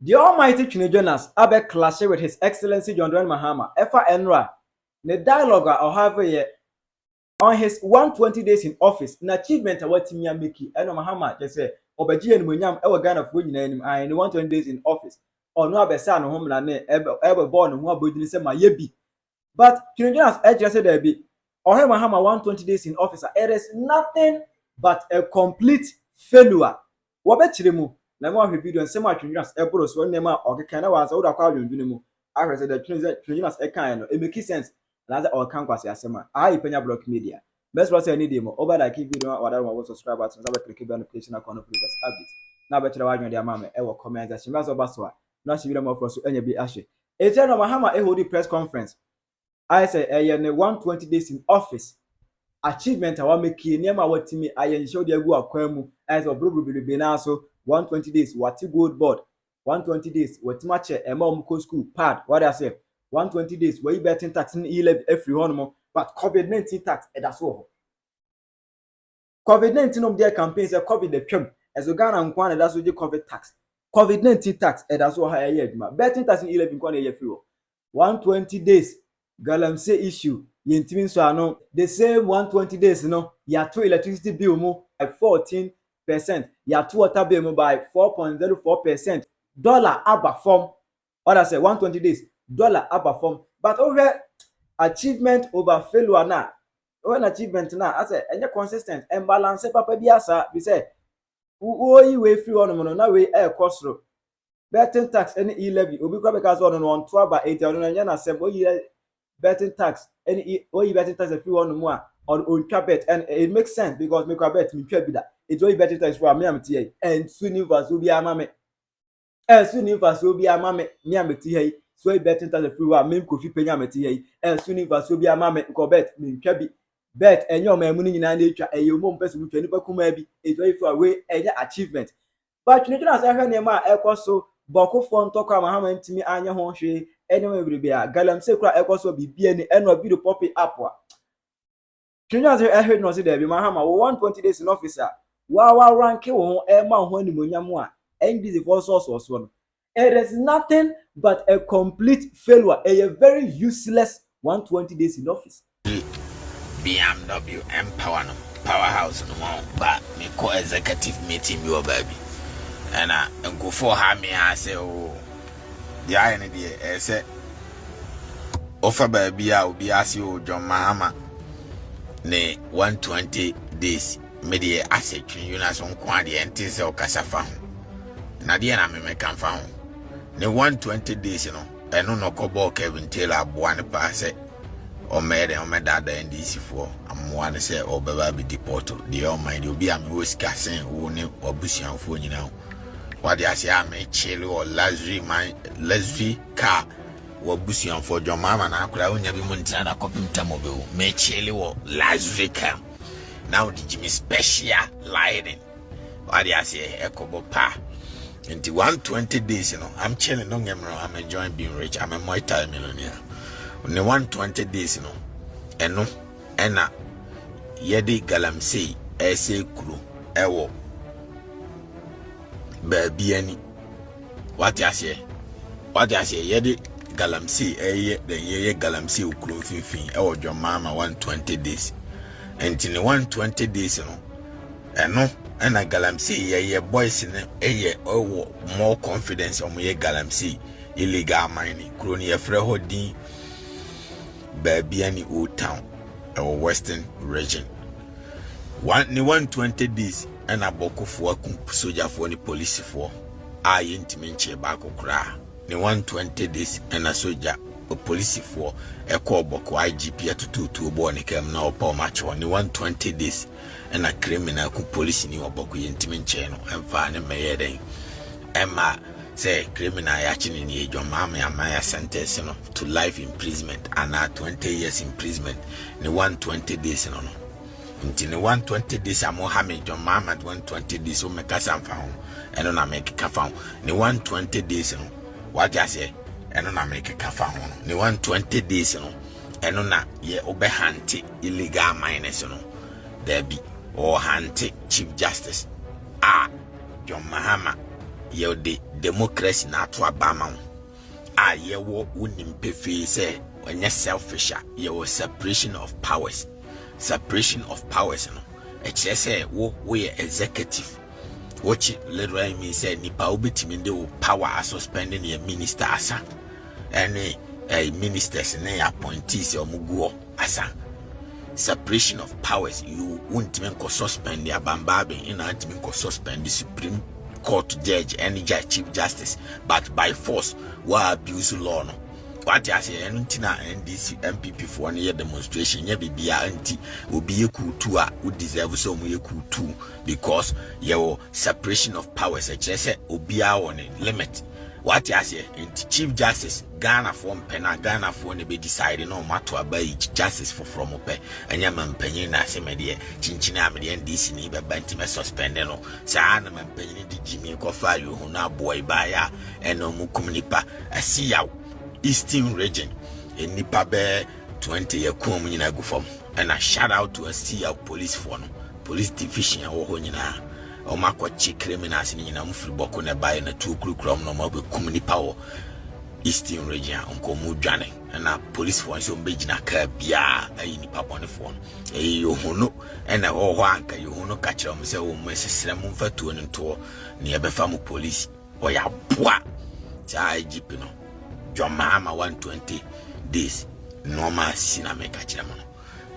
The Almighty Twene Jonas abe clash with His Excellency John Mahama. Efa Enra, the dialogue or have on his 120 days in office, an achievement of what Timia Miki, and Mahama just say, Obaji and Munyam, our Ghana of winning and 120 days in office, or no Bessan, homeland, ever born, and what would say my yebi. But Twene Jonas, I just said there be, or Mahama 120 days in office, it is nothing but a complete failure. What bet you? Na mo ahwe video nsem Twene Jonas eboro so nema okekana wa so da kwa adwendwene mu ahwe se da Twene Jonas ekan no e make sense na za okan kwase asema ayi Penyah block media best was any demo over like video wa da mo subscribe button za click the notification icon of latest updates na be kire wa adwende ama me e wo comment section ba so ba so na shi video mo for so enya bi ahwe e tell no Mahama e hold press conference I say e ne 120 days in office achievement awa make niam awatimi ayenhye odi agu akwan mu I say obrobro be na so 120 days wati gold board 120 days watima che ema omko school pad what I say 120 days we betting tax in 11 every one but COVID-19 tax e da so COVID-19 om their campaigns e COVID the twem ezo Ghana nkwan da so je COVID tax COVID-19 tax e da so ha ye aduma betting tax in 11 nkwan e ye free 120 days galamsey issue yentimi so ano the same 120 days no ya to electricity bill mu by 14%. Ya to water bill by 4.04%. Dollar abba form. Other say 120 days. Dollar abba form. But over achievement over failure now. When achievement now, I say any consistent and balance papa biasa. We say we way free on no na we air cost ro. Betting tax any e-levy. Obi kwa because on 12 by 8 on na sem betting tax any betting tax free on more on bet and it makes sense because make a bet me twa bi da it only betting tax for me am tie and suni verse obi ama me suni verse obi ama me am tie so betting tax free wa me Kofi Penyah am tie suni verse obi ama me ko bet me twa bi bet enyo ma mu ni nyina na etwa eyemo mpese mu twa ni bakuma bi it only for we enya achievement but Twene Jonas ahwe ne ma ekoso bokofo ntokwa Mahama ntimi anya ho hwe anyway every a galamsey kura ekoso bibia ni eno video pop up a Twene Jonas ahwe no se there be Mahama 120 days in office a wa rank wo ho ma ho animonyam a and this for source no it is nothing but a complete failure a very useless 120 days in office BMW Empower no powerhouse no but me co executive meeting your baby and go for her me I say oh the iron dey say offer baby a obi ase o John Mahama ne 120 days me dey ase Twene Jonas on kwa dey ente se o kasafa ho na dey na me kan fa ho ne 120 days no eno no kobo Kevin Taylor aboa ne pa se o mede o medada NDC for amoa ne se o baba bi deport dey o mind obi am wo sika sen wo ne obusianfo nyina what they say am chill or luxury car wo busian for John Mahama na akura onya bi muntina na kopim tamobe wo me chill or luxury car now the Jimmy special lighting what they say ekobo pa into 120 days you know I'm chilling no ngemro I'm enjoying being rich I'm a multi-millionaire on the 120 days you know eno ena yedi galamsey ese kru ewo baby any what you say yedi galamsey then ye galamsey ukro fifin e John Mahama 120 days and in 120 days you know eno and a galamsey ye boys in more confidence on ye galamsey illegal mining kroni ye frɛ ho din baby any old town or western region 120 days and a boko for soldier for the police for I intimate back okra ni 120 days and a soldier a police for a call boko IGP to 2 born came now power match on the 120 days and a criminal police in your boko intimate channel and find me then Emma say criminal action in John Mahama and Maya sentence to life imprisonment and 20 years imprisonment in 120 days no until 120 days I'm Mohammed John Mahama 120 days so make us found and on make ka found the 120 days no what I say and on make ka found the 120 days no and on ye obe hunt illegal miners no there be or hunt Chief Justice John Mahama ye the democracy na to abama ye wo unim pefe say when selfish ye was separation of powers no e kire say wo executive which literally means say nipa obetimi de power as suspending your minister asa any ministers and appointees or muguo asa separation of powers. You won't even suspend the abambabe in antimin suspend the Supreme Court judge any chief justice, but by force wa abuse law no. What I say entina NDC MPP for 1 year demonstration ye bibia anti obi ekutu a wo deserve so mu ekutu because your separation of powers e say obi a on limit. What I say chief justice Ghana from Penyah Ghana for ne be decide no matter about justice for from ope anya mampanyin na se medie chinchina me NDC ni be bantima suspend no sa na mampanyin di jimi ko fa yo hu na boy ba ya eno mu komunipa asiya Eastern region in nipa be 20 year kom nyina go fam and a shout out to a police for no police division wo ho nyina o makwachi criminals ni nyina mfiri boko ne bae na tu kurukrom no mabe nipa wo Eastern region onko mu dwane na police for so mbegina ka bia ayi nipa bone for no yo hono na ho ho anka yo hono ka kire mo se wo mesesere mo mfatuo ne nto ne yebefa mo police o ya boa cha IGP no John Mahama 120 days normal sinameka kire mo no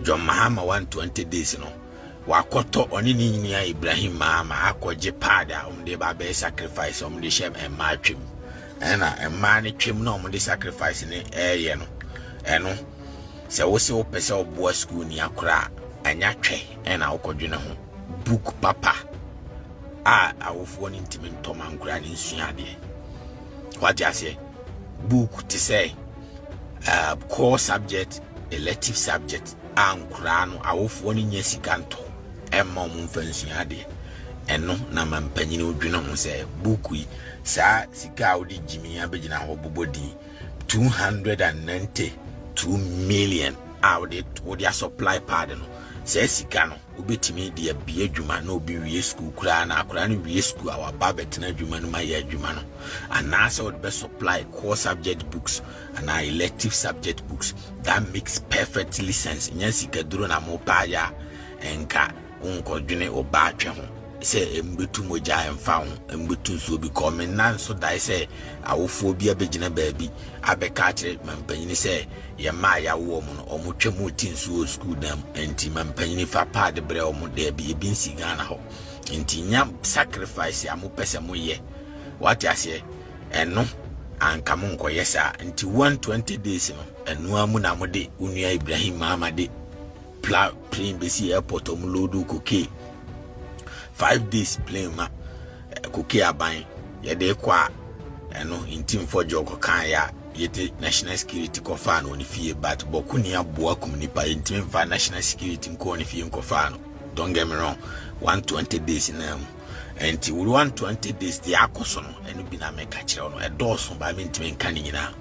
John Mahama 120 days no wakoto oni ni nyini Ibrahim Mahama akoje pada omde ba be sacrifice omde shem emma twem ena emma ne twem na omde sacrifice ne ye no eno se wo se wo pese obo school ni akora anya twe ena okodwene ho book papa awofo ni ntimi ntoma nkura ni nsuade what you say book to say core subject elective subject ankura no awofo ni nyesika nto emma mu mfansuade eno na mampanyini odwene ho se book yi sa sika odi jimi abegina ho bobodi 292 million out the supply pad no se sika no obetimi de bia adwuma na obi wie school kura na akura no wie school awa babet na adwuma no maye adwuma no anasa would be supply core subject books and elective subject books that makes perfectly sense nyasika duro na mo pa ya enka unkodwene oba atwe ho se embetu moja emfa ho embetu so bi come nan so dai se awofo bi abegina baabi abeka kire mampanyini se ye ma ya wo mu no omutwe mu tinsu school dam enti mampanyini fa pad bre omu de bi binsi Ghana ho enti nya sacrifice ya mu pese mu ye what ya say eno anka mu nkoye sa enti 120 days no eno amu na mu de unua Ibrahim Mahama de plane besi airport omulodu koke 5 days plane ma koke aban ye de kwa eno intim for jogo kan ya yete national security kofa no ni fie but bokuni aboa komunipa intim for national security nko ni fie nkofa no don't get me wrong 120 days na enti 120 days the akoso no eno bi na meka kire no edoso ba me intim nka ni nyina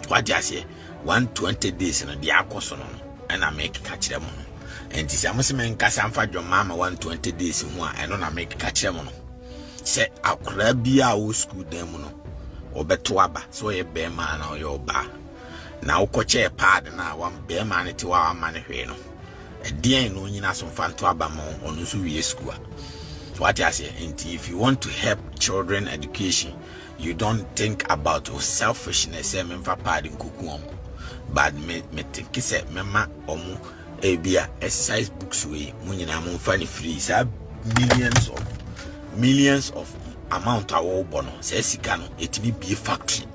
what you say 120 days no the akoso no ena meka kire mo no enti se amose nka samfa John Mahama 120 days ho a eno na meka kire mo no se akura bia wo school dem no obeto aba so ye be man na yo ba na ukoche pad na wa be man ti wa ma ne hwe no edien no nyina so fanto aba mo onu so wie school. What I say, and if you want to help children education, you don't think about selfishness and pad in kukum, but me think say mema omu ebia exercise books we munyina mo funny free sa millions of amount awo bono say sika no etimi be factory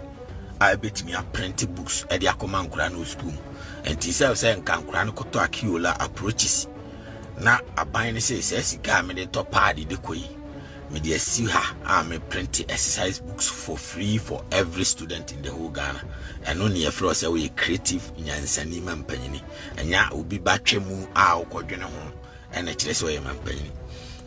I bet me a print books e dia akoma nkura no school and say nka nkura no koto akiola approaches na aban ne say sika me de top party de koi me de see ha me print exercise books for free for every student in the whole Ghana and no near for say we creative nyansani mampanyini anya obi ba twemu a okodwene ho and e kire say we mampanyini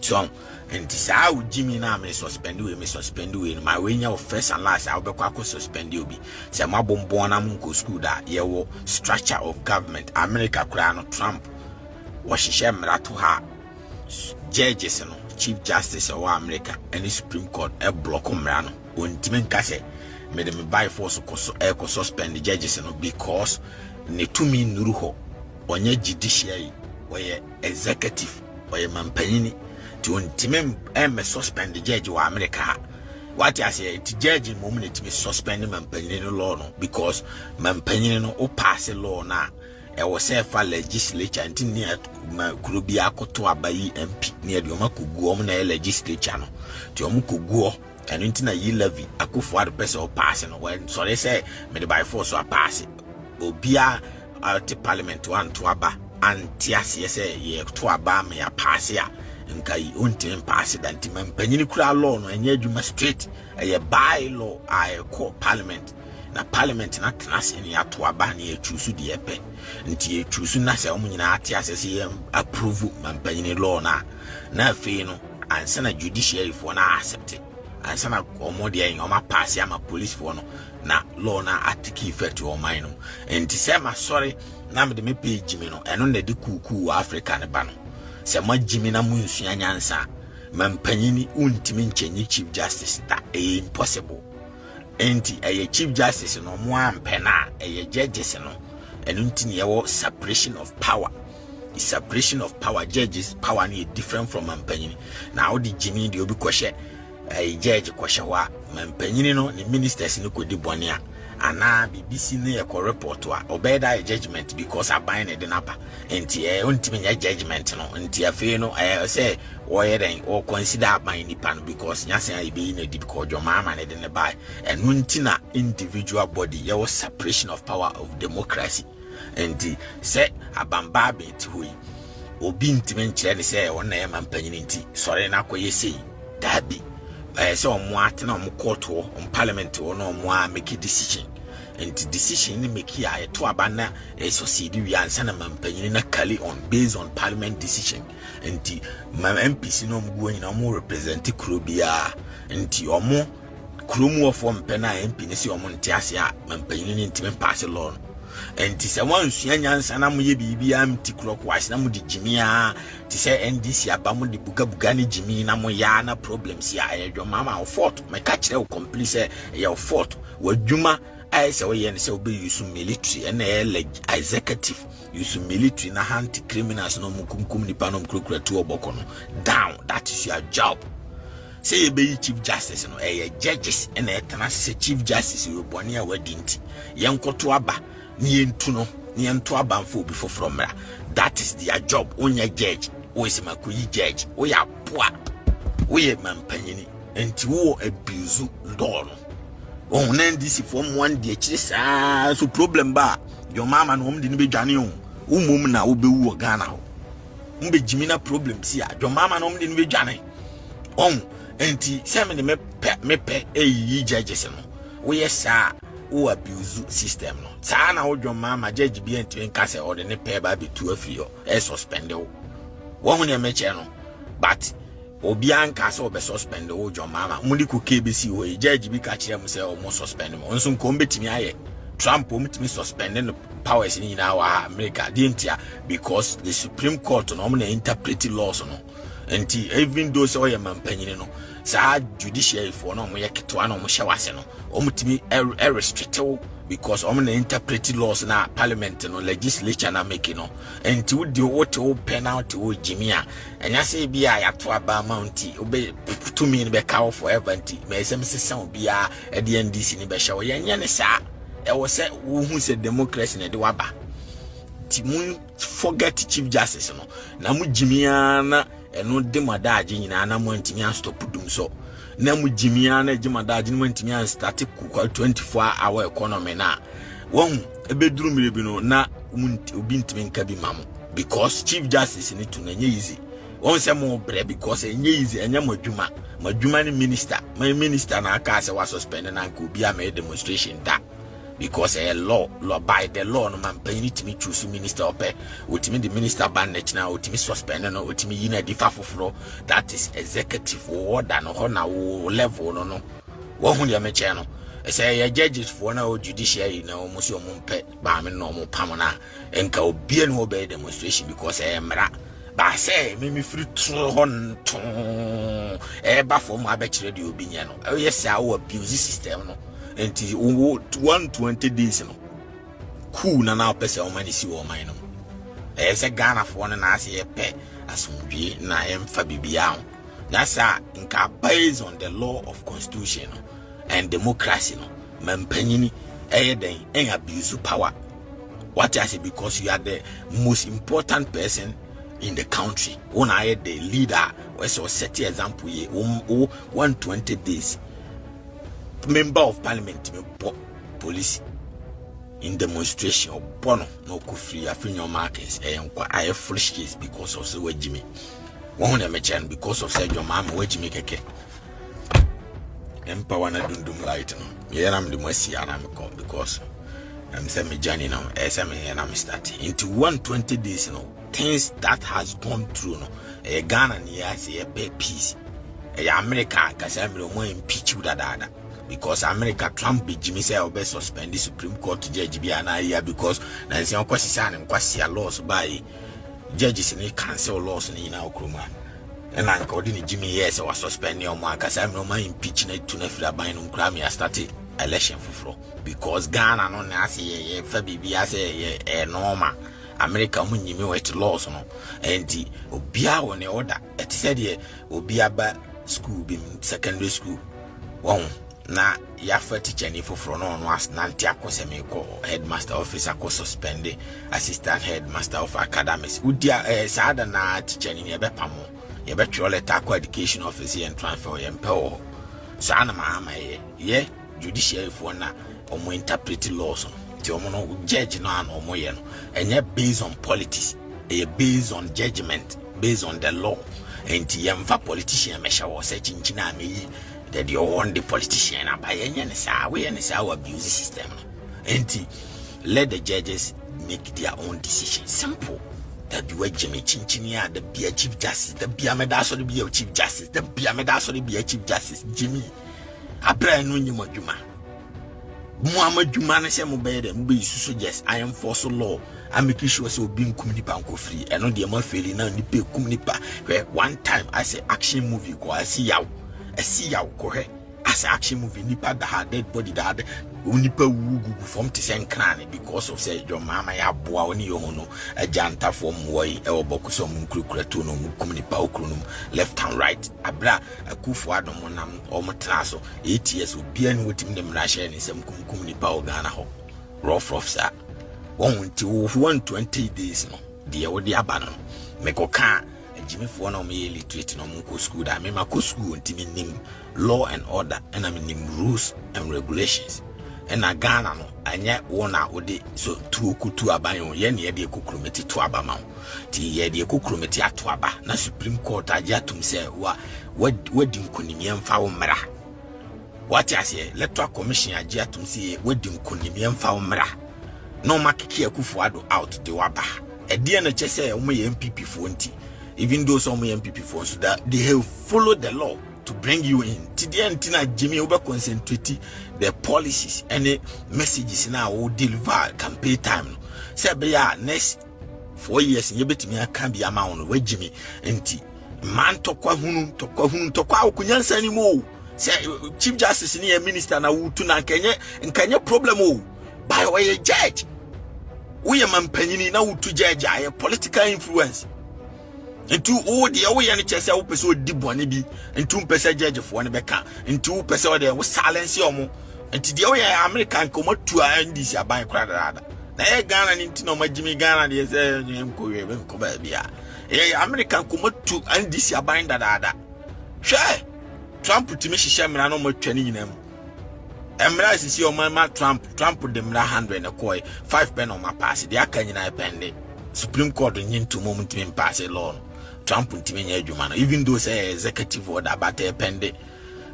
so and saa ujimi na me suspend we my way nya first and last I be kwa suspend you bi say mabombo na munko school da ye wo structure of government America kura no Trump washishe mrato ha judges no chief justice of America and the Supreme Court a block umrano when Timen Kase made them by force ko suspend the judges because ne tumi nuruho onye judiciary or executive or mampanyini to Timen suspend the judge wa America. What I say, the judge in moment to be suspending mampanyini law no because mampanyini no pass a law now. I was say for legislature until near Kurubia Koto Abayi MP near the Omaku na legislature no. The Omuku go and into ye levy. I could for the person passing when so they say made by force or pass it. Obia out the parliament one to Aba and Tiasi say ye to Aba me a pass ya and Kai untim pass it and Tim Penyah law no and ye straight a by law I call parliament. Na parliament na class in ya to Aba ni choose the epe. Nti choose na se omo nyina ate asese approve mampanyini law na fe no ansa na judiciary for na accept it ansa na omo de en omo pass ama police for no na law na take effect o man no nti se ma sorry na me de me page me no eno na de kuku Africa ne ba no se ma jimi na mu nsua nyansa mampanyini untimi nchenyi chief justice that impossible enti chief justice no mo ampena judges no and until separation of power. The separation of power, judges power is different from Mampenini. Now the Jimmy the Obi Kwashe a judge Kwashawa Mampenini no the ministers no could bonia and now BBC near report to obey that judgment because I bind it in upper and ultimate judgment no until no I say or consider my independent because Yasa I be in a deep called your mama and in the buy and untina individual body your separation of power of democracy. And say a bambabe to we obi ntime nkyere say won na e mampanyini nti sore na akoye sei dabi so omo atena omo court on parliament no omo a make decision and decision ni make ya to abana e succeed wi ansa na mampanyini na kali on based on parliament decision and MPC no mguo nyina omo represent krobia nti omo kromu of mpena MP ni si omo ntiase a mampanyini ntime pass law. And tis a one Shanyan and I'm ye be empty clockwise. Namu di Jimia to say NDC Abamu di Bugabugani Jimmy Namoyana problems. Ya your mama or fought. My catch will complete your fort. What Juma I say and say be use military and executive use military na anti criminals no mukum ni panom krokra to obokono. Down, that is your job. Say you be chief justice no judges and a chief justice you born here wedding. Yanko to Aba. Nientuno abanfo before from there. That is their job. Onya judge, is makuyi judge, oya poa, oye mampanyini, enti wo abuse law no. Oh, this from one day chisa so problem ba. Your mama no mdi nibe dwane o. Umum na obewu Ghana ho. Mbe jimina problem si a. Your mama no mdi nibe dwane. Enti se me pe judges no. Oye sa o abuse system no. Sana o John Mahama judge bi enti nkase or ne pay ba be to afio e suspend o. Wo hu ne meche no. But obi anka se obe suspend o John Mahama. Mudi ku KBC ho judge bi ka kire mu se o mo suspend mo. Nso nko mbetimi aye. Trump o mutimi suspend no powers ni na wa America dintia because the Supreme Court no na interpret laws no. Enti even though say o ye mampanyini no sa judiciary for no mo ye ketwa no mo hyewase no o mutimi restrict because I'm na interpret laws na parliament no legislature na make no enti wo de what o penalty o jimia enya say bia ya to aba amount obe to me be cow forever enti me sem sesa bia e de NDC ni be hye ye ne sa e wo say wo hu say democracy na de waba ti mun forget chief justice no na mu jimia na eno de madaji nyina na mo ntimi an stop dum so na mu jimia na jimadaji no ntimi an start ku 24-hour economy na won ebeduru mirebi no na obi ntimi nka bi mamo because chief justice ni to nanye easy won say mo bre because enye easy enya madwuma ni minister my minister na aka say wa suspend na nka obi am demonstration da because a law by the law no man pay to me choose minister ope ultimate the minister ban na ultimate suspend no ultimate yina difa foforo that is executive order no na level no wo hu ya meche no say ya judges for na judiciary na omusi omumpe ba me no mo pam na enka obi no obey demonstration because mra Ba say me free hon eba for my betray the obiniano. Oh yes, our abuse system no. Enti 120 days no. Cool na now person o mani si wo man no. Ese Ghana for na ase pe asumdwe na emfa bibia. That's nka based on the law of constitution and democracy no. Mampanyini den en abuse power. What I say, because you are the most important person in the country. When I had the leader, we saw set example here. 120 days. Member of Parliament, police in demonstration or bono no free your markets and I have foolish case because of so Jimmy. One of them because of John Mahama where Jimmy keke. Empower na dundum light no. Yeah, I'm the mercy and I'm called because I'm saying me journey now. And I'm starting into 120 days, things that has gone through, Ghana and say a pay peace. America, because I'm more impeach with that. Because America, Trump be Jimmy say I'll be suspend the Supreme Court judge be an idea because Nancy Kwasia and Kwasia laws by judges and cancel laws in our Kruma. And according to Jimmy, yes, I was suspending your mark because I'm no more impeaching it to never buy no Grammy. I started election for because Ghana no na say fabi say normal America munyimi wet laws no enti obia won order it said ye obia ba school be secondary school won na ya fa teacher ni foforo no as nanti akose me ko headmaster officer ko suspend assistant headmaster of academics udia saada na teacher ni be pamo ye be tro letter ko education officer and transfer ye mpewo so ana Mahama ye judiciary for na omo interpret laws ti omo no judge no an omo ye no enye based on politics based on judgment based on the law enti yemfa politician mesha wo se chinchina ameyi that you want the politician abaye ne sa we ne sa abuse system enti let the judges make their own decision simple that you Jimmy chinchinia the be a chief justice the be ameda so the be a chief justice the be ameda so the be a chief justice Jimmy abra no nyimo dwuma mo amadwuma na se mo be dem be isusu yes I am for so law I make sure so obi nkum nipa nko free eno de ma feli na nipa kum nipa one time I say action movie ko I see yaw ko he as action movie nipa da dead body da nipa wugu from to sen kran because of say John Mahama ya boa oni yo no aganta from boy e oboku so mun kurukura to no mun kum nipa okrunum left and right abra akufo adom nam omotra so 8 years obi an wotim dem ra share ni sem kum nipa ogana ho rough sir 120 days no de wodi aba no mekoka Jimmy for no me literate no mun ko school da me ma ko school ntimi nim law and order and I mean rules and regulations and na Ghana no anya wona ode so tu okutu aban ye ne ye de ekokrometi to aba ma ti ye de ekokrometi ato aba na Supreme Court aja tum say wadi nkonimie mfa wo mra what I say electoral commission aja tum say wadi nkonimie mfa wo mra no makiki akufo ado out de waba e de na chese o ye MPP fo nti even though some MPP for so that they have followed the law to bring you in. Today, Jimmy will concentrate the policies and the messages now will deliver campaign time. Say, next 4 years, you bet me I can't be amount where Jimmy and man tokwa kunyansa anymore. Say, Chief Justice in a minister na wutuna Kenya problem by way a judge. We are Penyah now to judge a political influence. Into all the away and chess out so deep one be and 2% judge of one becca and 2% there was silence yomo and to the way American come to end this by crowd. Na Ghana into no Jimmy Ghana the American come to end this by that. Sure, Trump to me she share me no more training them. Emra is your mama Trump put them 100 a coy 5 pen on my pass. The Akanya pending Supreme Court into moment to pass a law. Trump even though say executive order but a pende.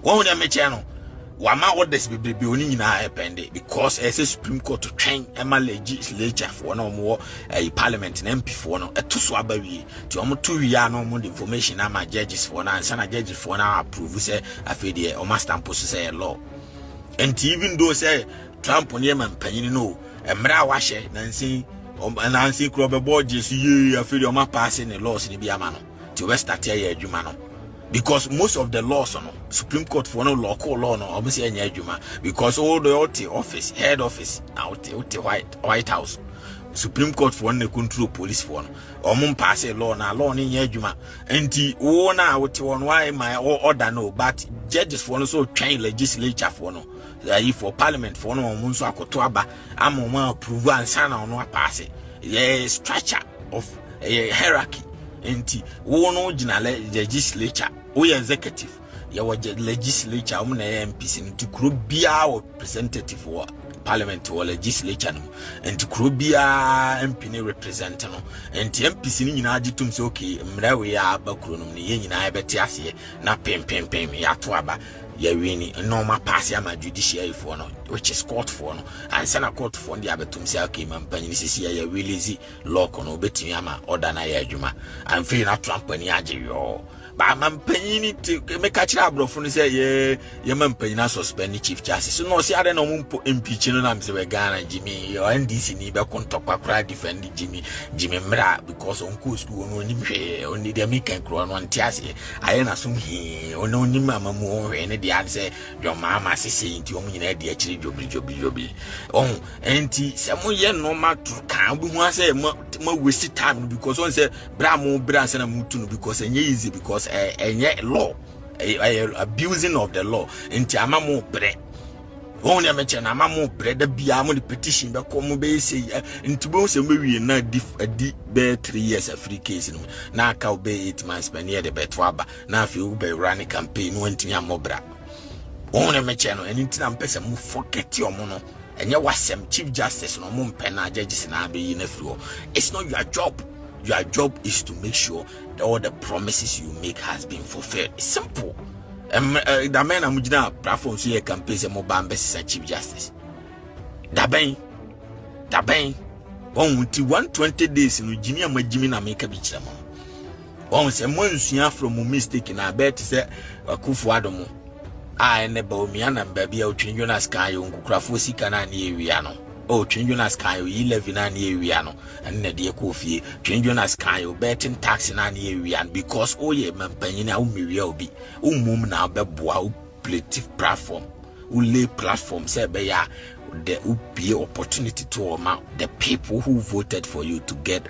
One of my channel, Wama orders be only na pende because as a Supreme Court to train Emma legislature for no more a parliament and MP for no a two swabbery to almost 2 years no more information. I'm a judges for now and some judges for now approve say a fede or master post say a law. And even though say Trump on Yemen Penyah no, and Mra washe Nancy. Nancy Krobe Borges, you feel your map passing the laws in the Biamano to West Atia Jumano. Because most of the laws, Supreme Court for no local law, no, obviously, Juma, because all the office, head office, out the White House, Supreme Court for one, the control police for one, pass a law, na law in Yajuma, and the owner would one why my order no, but judges for no so train legislature for no. For Parliament for no Munso Akotoaba, I'm on approve and sign on no pass it. A structure of a hierarchy. Enti one original legislature, we executive, your legislature, MPs into Krubia or representative for Parliament or legislature, and to Krubia MP representative, and MPs in Agitum Soki, Mrawi Abacunum, Yen Ibetiasi, na pem Yatuaba. Yawini normal Parliamentary judiciary for no, which is court for no, and Sana court for the Abetum Selki, Mampany, Cia, release law on Obetiama or Dana Yajuma, and feel not Trump and Yaji. But Mampany to make a trouble from say, yeah, Mampany suspend Chief Justice. So no, see, I don't know, impeaching on Ghana, Jimmy, or NDC, Niba, Contoppa, cry defending Jimmy Mra, because on course, only the American crown on Tiasi. I assume he, or no Nimama more, and the answer, your mamma saying to me, dear Joby. Oh, and some young no matter, can't be one say more wasted time because one say Bramo Brass and a Mutunu because easy because yet law, abusing of the law, and Tiamamo bread. Only a mention Amamo bread, the Biamo the petition, the Como Bay say, into both and maybe not a deep bear 3 years a free case. Now cow bay 8 months near the Betwaba, now if you be running campaign, went to Yamobra. Only a mention anything I'm person move forget your mono. And you was some Chief Justice no moon penna judges and be in a floor. It's not your job. Your job is to make sure that all the promises you make has been fulfilled. It's simple. The man I'm doing a platform so you can pay some more bambes as Chief Justice. Dabang. 120 days in Virginia, my Jimmy na make a beach. One say months from mistake in a bet say a kufu adomo. I never me and baby out Twene Jonas Kayo Kukrafosi Kana Niano. Oh, Twene Jonas Kayo 11 and Yeriano, and Nadia Kofi, Twene Jonas Kayo betting tax in an Yerian because oh ye man Penyah Umiri mum now beboa plative platform. Lay platform say beya there will be opportunity to amount the people who voted for you to get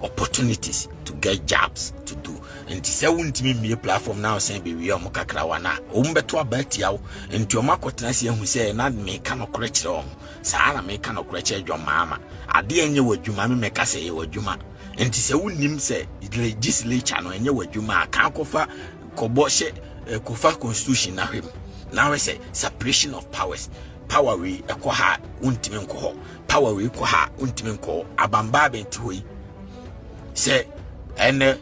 opportunities to get jobs to do. And say won't me a platform now saying be we are Mokakrawana, Umbeto Betiao, and to Makotanasi who say not me cannot correct wrong. Sara me cannot correct John Mahama. I didn't know what Juma make us say what Juma. And to say wouldn't him say legislature no and you what Juma can't cover Koboshe Kofa constitution now him. Now I say separation of powers. Power we akwaha untimenko. Power we kwaha untimenko. Abambabe ntui. Say and the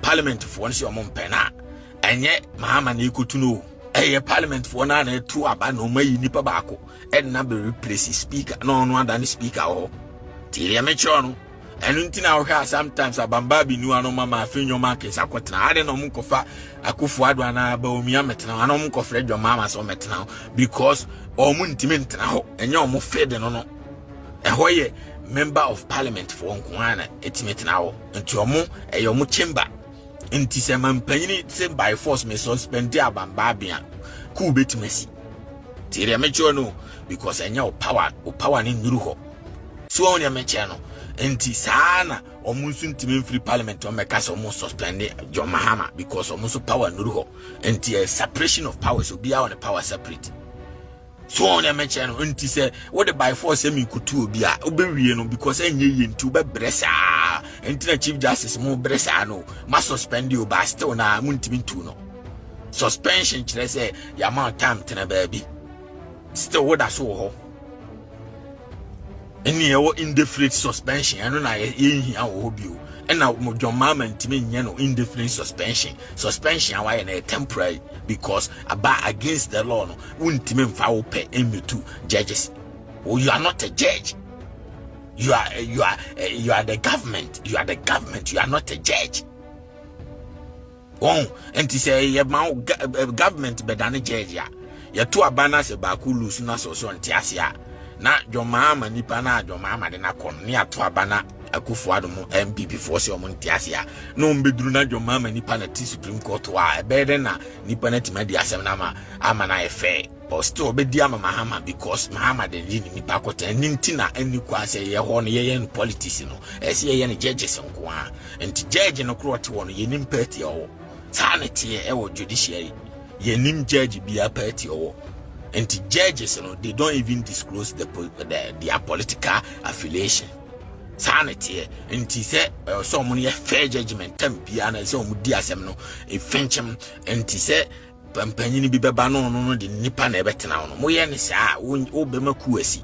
Parliament for once your mom penna, and yet Mahama Niku to know a Parliament for none 2 abano may nipa bako, and number replaces speaker, no one than speaker or Tiria Mechono, and until now here sometimes a bambabi knew no mamma fin your markets. I don't know Munkofa, a kufuadwana, Bomiametna, and Munko Fred your mamma so met now because or Muntimint now, and you're more fed than no. And why Member of Parliament for Unkwana, etimet now, and to a yomu chamber. And tis a man penny by force may suspend their bambabia. Cool bit messy. Tiria Mechono, because I know power or power in Nuruho. So on your mechano, and tisana or Musun Timin Free Parliament or Macas almost suspended John Mahama because almost power Nuruho. And the separation of powers will be out on the power separate. So on a mention until say what the by force semi could to be a because any into be bressa and Chief Justice more bressa no must suspend you by still na muntimin no suspension say the amount of time to baby still what I saw any indefinite suspension and I hope you and now John Mahama and no indefinite suspension why a temporary because about against the law no won't mean foul pay to judges. Oh, you are not a judge. You are the government. You are not a judge. Oh, and to say government but than a judge ya. Ya two abanas a bakulu suna so on tiasia. na John Mahama nipa na John Mahama de na kon ne ato abana Akufo-Addo mo MPP for se omo ntiasia no mbeduru na John Mahama nipa na Supreme Court wa ebede na nipa na timadi asem na ama na efe or still obedi ama Mahama because Mahama de nipa kota ninti na ani Kwasia ye ho no ye politics no ese ye ne judges nko a enti judge no kro te wono ye nim party owo sanity e wo judiciary ye nim judge bia party owo. And the judges, they don't even disclose their political affiliation. Sanity, and he said, someone a fair judgment, Tempiana, some diasem, a fenchem, and he said, Pampani Bibano, no, the Nipan Ebetan, Moyanis, won't obey Kuesi.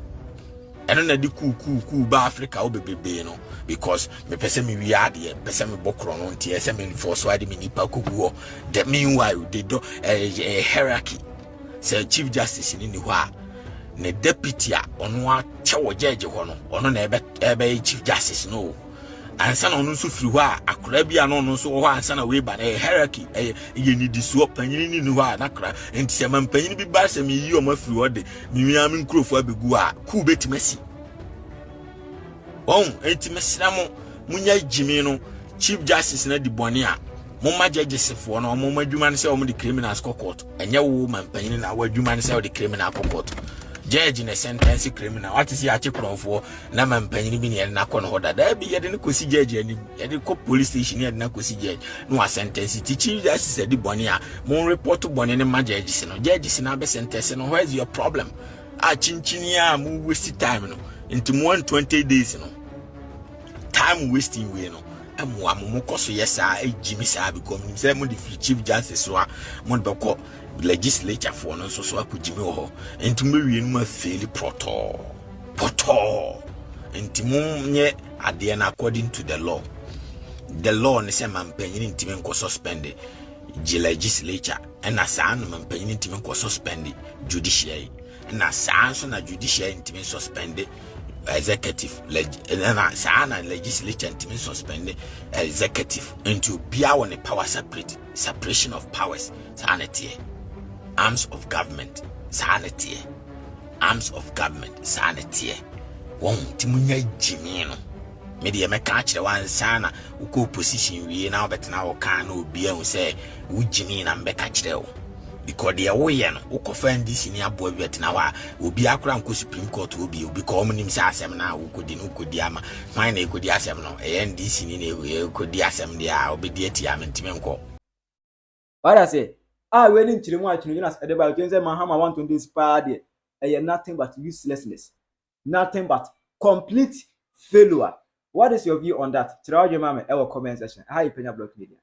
And then the cool ba Africa, Obebeno, because me pesemi we are the pesemi bokron on TSM for Swadi Minipa Kugu. That meanwhile, they do a hierarchy. Say Chief Justice in Niwa, ne deputy on what Chow Judge Hono, on ebe Chief Justice no. And son on Sufriwa, a Caribbean on so and son away by a hierarchy, you need this swap and you need Niwa, Nakra, and Saman Penny be bass and me, you are my fluid, Mimiam Crew for Begua, Kubet Messi. Oh, Messi, Munya Jimino, Chief Justice in the Bonia. Mama judges for no mama human say the criminal court and your woman penny na where human say the criminal court judge in a sentence criminal what is he article for na man penny bi ne na kon hoda da bi yede ne kosi judge ani yede ko police station yede na kosi judge no a sentence teaching that said the boni a mon report boni ne ma judges no judges na be sentence no where is your problem a chinchini a mu waste time no into 120 days no time wasting way no amwa mo koso yesa ejimi sa because say mo the Chief Justice wa mo be ko legislature for no so akujimi ho enti mo wie no ma fail proto enti mo nye ade na according to the law ne say man panyin enti men ko suspend the legislature and na sa no man panyin enti men ko suspend judiciary na sa so na judiciary enti men suspend executive legislature and suspend executive into be our power separation of powers sanity arms of government sanity won timunya jimino media me ka kire wan sana uko position wie na obetena wo kan na obi an say wo jimi na mbeka kire wo because they are no ukofend this in abo betena wa obi akura nko Supreme Court obi ko omnim say asem na ukodi no ukodi ama fine na ekodi asem no ndc ni na ekodi asem dia obedi ati amntime nko what I say we ni nchire mu atunu Jonas edeba John Mahama want to inspire there nothing but uselessness, nothing but complete failure. What is your view on that? Tell your mama our comment section. Hi Penyah Block Media.